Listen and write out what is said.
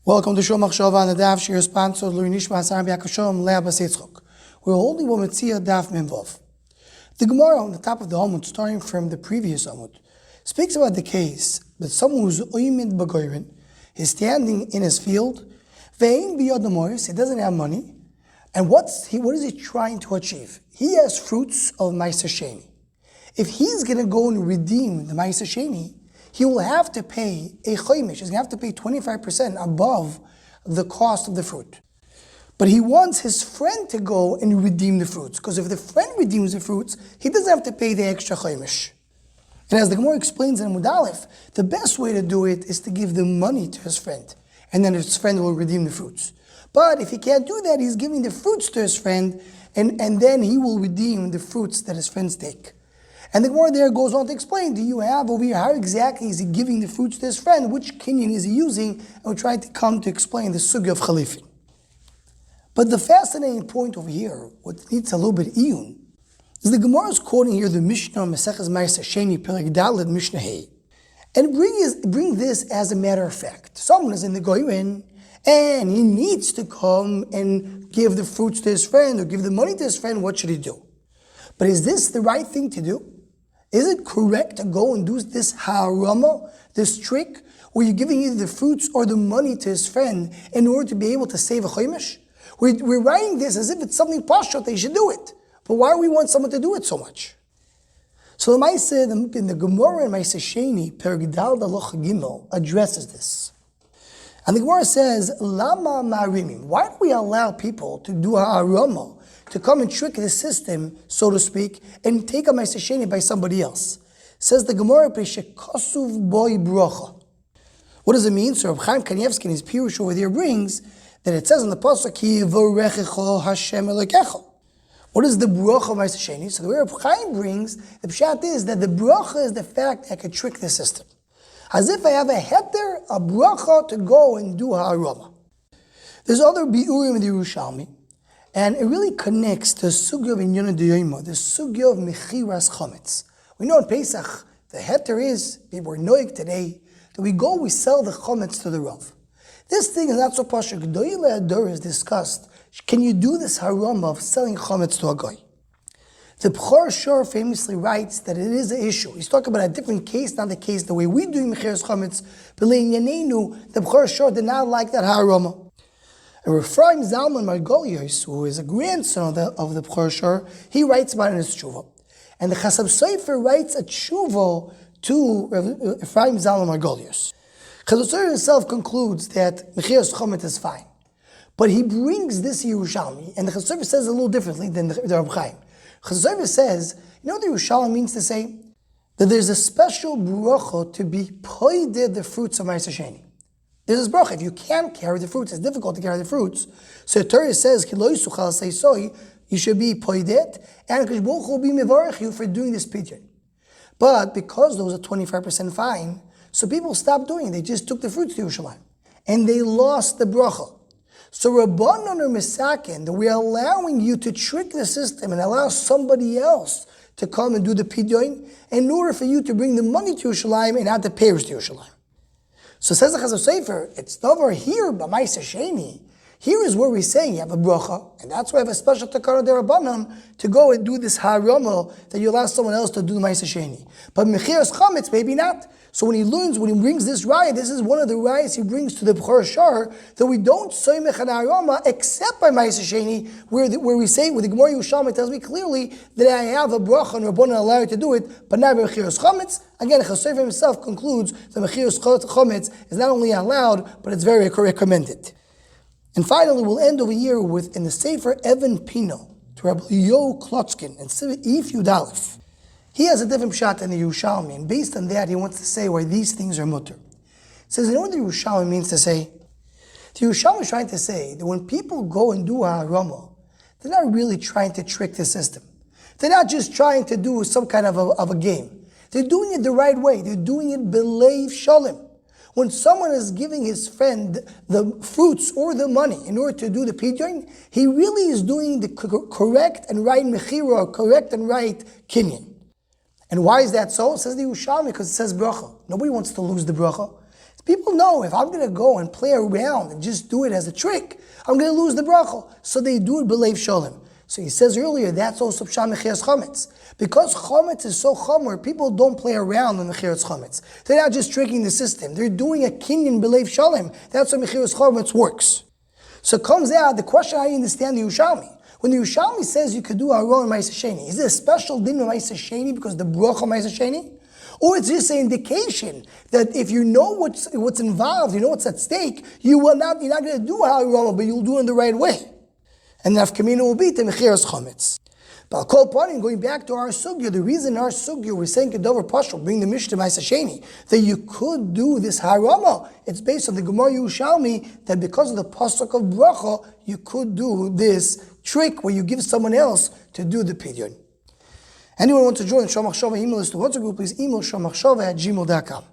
Welcome to Shul Machshava on the Daf Shir sponsored L'Nishma Asar B'Yakashom Le'Abbas Yitzchok. We're holding Metzia Daf Memvav. The Gemara on the top of the Amud, starting from the previous Amud, speaks about the case that someone who's oimid b'goyrin is standing in his field, ve'ein b'yad amoris, he doesn't have money, and what is he trying to achieve? He has fruits of Ma'aser Sheni. If he's going to go and redeem the Ma'aser Sheni, he will have to pay a chometz. He's going to have to pay 25% above the cost of the fruit. But he wants his friend to go and redeem the fruits, because if the friend redeems the fruits, he doesn't have to pay the extra chometz. And as the Gemara explains in Amud Aleph, the best way to do it is to give the money to his friend, and then his friend will redeem the fruits. But if he can't do that, he's giving the fruits to his friend, and then he will redeem the fruits that his friends take. And the Gemara there goes on to explain, do you have over here, how exactly is he giving the fruits to his friend? Which kinyan is he using? And we're trying to come to explain the sugya of chalifin. But the fascinating point over here, what needs a little bit iyun, is the Gemara is quoting here the Mishnah Mesechus Ma'aser Sheni Perek Daled Mishnah Hey, and bring this as a matter of fact. Someone is in the goyim and he needs to come and give the fruits to his friend or give the money to his friend. What should he do? But is this the right thing to do? Is it correct to go and do this harama, this trick, where you're giving either the fruits or the money to his friend in order to be able to save a chometz? We're writing this as if it's something pashut, they should do it. But why do we want someone to do it so much? So the Ma'aseh in the Gemara in Ma'aser Sheni, Perek Daled Halacha Gimel, addresses this. And the Gemara says, Lama ma'arimim? Why do we allow people to do harama, to come and trick the system, so to speak, and take a Ma'aser Sheni by somebody else? Says the Gemara, Shekasuv boy bracha. What does it mean? So Reb Chaim Kanievsky in his Pirush over there brings that it says in the pasuk, Ki yivorechecha Hashem Elokecha. What is the bracha of Ma'aser Sheni? So the way Reb Chaim brings, the pshat is that the bracha is the fact that I can trick the system. As if I have a heter, a bracha to go and do ha'arama. There's other bi'urim in the Yerushalmi, and it really connects to the sugya of Inyan D'Yoyma, the sugya of Mechiras Chometz. We know in Pesach, the heter is, people are noig today, that we sell the Chometz to the Rav. This thing is not so pashut. G'dayei le'ador is discussed. Can you do this harama of selling Chometz to a guy? The B'chor Shor famously writes that it is an issue. He's talking about a different case, not the case the way we do Mechiras Chometz. But Le'inyanenu, the B'chor Shor did not like that harama. And Ephraim Zalman Margolios, who is a grandson of the B'chor Shor, he writes about it in his tshuva. And the Chasam Sofer writes a tshuva to Ephraim Zalman Margolios. Chasam Sofer himself concludes that Mechiras Chometz is fine. But he brings this Yerushalmi, and the Chasam Sofer says it a little differently than the Reb Chaim. Chasam Sofer says, you know what the Yerushalmi means to say? That there's a special bracha to be poided the fruits of Ma'aser Sheni. There's this bracha. If you can't carry the fruits, it's difficult to carry the fruits. So the Torah says, you should be poidet, and Kadosh Baruch Hu will be mevarech you for doing this pidyon. But because those are 25% fine, so people stopped doing it. They just took the fruits to Yerushalayim, and they lost the bracha. So Rabbanon or Misakin, that we are allowing you to trick the system and allow somebody else to come and do the pidyon in order for you to bring the money to Yerushalayim and not the payers to Yerushalayim. So says the Chasam Sofer, it's over here by Ma'aser Sheni. Here is where we're saying you have a bracha, and that's why I have a special takara derabanan to go and do this harama that you allow someone else to do the Ma'aser Sheni. But Mechiras Chometz, maybe not. So when he brings this raya, this is one of the rayas he brings to the B'chor Shor, that we don't say mechana harama except by Ma'aser Sheni, where the Gemara Yerushalmi tells me clearly that I have a bracha and Rabbanan allow you to do it, but not by Mechiras Chometz. Again, Chasam Sofer himself concludes that Mechiras Chometz is not only allowed, but it's very recommended. And finally, we'll end over here with, in the Sefer Evan Pino, to Rabbi Yo Klotzkin, and If Yud Aleph. He has a different pshat than the Yerushalmi, and based on that, he wants to say why these things are mutter. He says, you know what the Yerushalmi means to say? The Yerushalmi is trying to say that when people go and do harama, they're not really trying to trick the system. They're not just trying to do some kind of a game. They're doing it the right way. They're doing it b'leiv shalom. When someone is giving his friend the fruits or the money in order to do the pidyon, he really is doing the correct and right mechira, correct and right kinyan. And why is that so? It says the Yerushalmi because it says bracha. Nobody wants to lose the bracha. People know if I'm going to go and play around and just do it as a trick, I'm going to lose the bracha. So they do it b'leiv shalom. So he says earlier, that's also pshat Mechiras Chometz. Because Chometz is so chomer, people don't play around in Mechiras Chometz. They're not just tricking the system. They're doing a kinyan b'leiv shalom. That's how Mechiras Chometz works. So it comes out the question, how you understand the Yerushalmi. When the Yerushalmi says you could do Aron and Ma'aseh Sheni, is it a special din of Ma'aseh Sheni because the bracha of Ma'aseh Sheni? Or it's just an indication that if you know what's involved, you know what's at stake, you're not going to do Aron, but you'll do it in the right way. And the nafkamina will be the Mechiras Chometz. But I'll call upon going back to our sugya, the reason our sugya, we're saying Kedover Pashal, bring the Mishnah Ma'aseh Sheni, that you could do this harama. It's based on the Gemara Yerushalmi, that because of the pasuk of bracha, you could do this trick where you give someone else to do the pidyon. Anyone want to join Shomachshava email list to WhatsApp group, please email shomachshava@gmail.com.